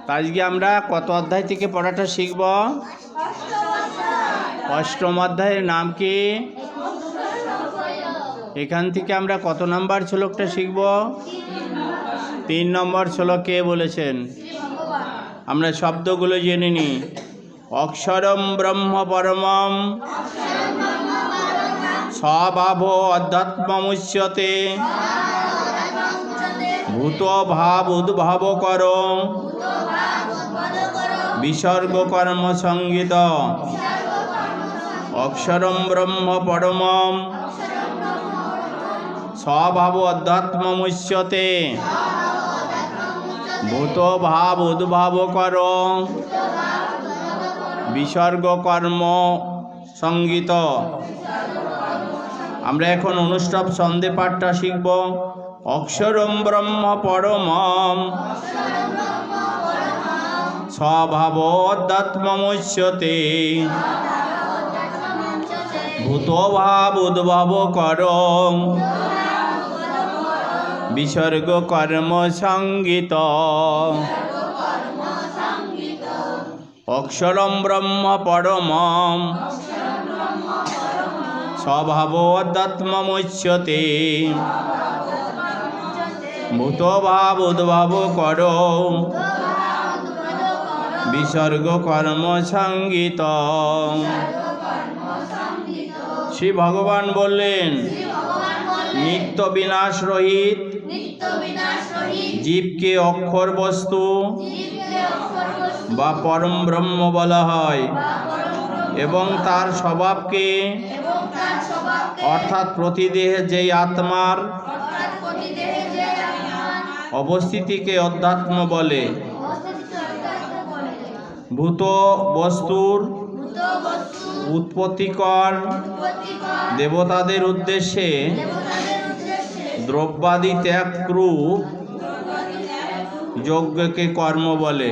আজকে আমরা কত অধ্যায় থেকে পড়াটা শিখব? অষ্টম অধ্যায়ের নাম কি? এখান থেকে আমরা কত নম্বর শ্লোকটা শিখব? 3 নম্বর শ্লোক। কে বলেছেন? আমরা শব্দগুলো জেনে নিই। অক্ষরম ব্রহ্ম পরমম স্বভাব অধ্যাত্মমুচ্যতে ভূত ভাব উদ্ভব কর বিসর্গ কর্ম সংগীত। অক্ষরম ব্রহ্ম পরমম স্বভাব অধ্যাত্মমুচ্যতে ভূত ভাব উদ্ভব কর বিসর্গ কর্ম সংগীত। আমরা এখন অনুষ্ঠব ছন্দে পাঠটা শিখব। অক্ষরম ব্রহ্ম পরমম স্বভাব অধ্যাত্মমুচ্যতে ভূত ভাব উদ্ভব কর বিসর্গ কর্ম সংগীত। অক্ষরম ব্রহ্ম পরমম স্বভাব অধ্যাত্মমুচ্যতে ভূত ভাব উদ্ভব কর বিসর্গ কর্ম সংগীত। শ্রী ভগবান বললেন, নিত্য বিনাশ রহিত জীবকে অক্ষর বস্তু বা পরম ব্রহ্ম বলা হয় এবং তার স্বভাবকে অর্থাৎ প্রতিদেহে যেই আত্মার অবস্থিতিকে অধ্যাত্ম বলে। ভূত বস্তুর উৎপত্তিকর দেবতাদের উদ্দেশ্যে দ্রব্যাদি ত্যাগ রূপ যজ্ঞকে কর্ম বলে।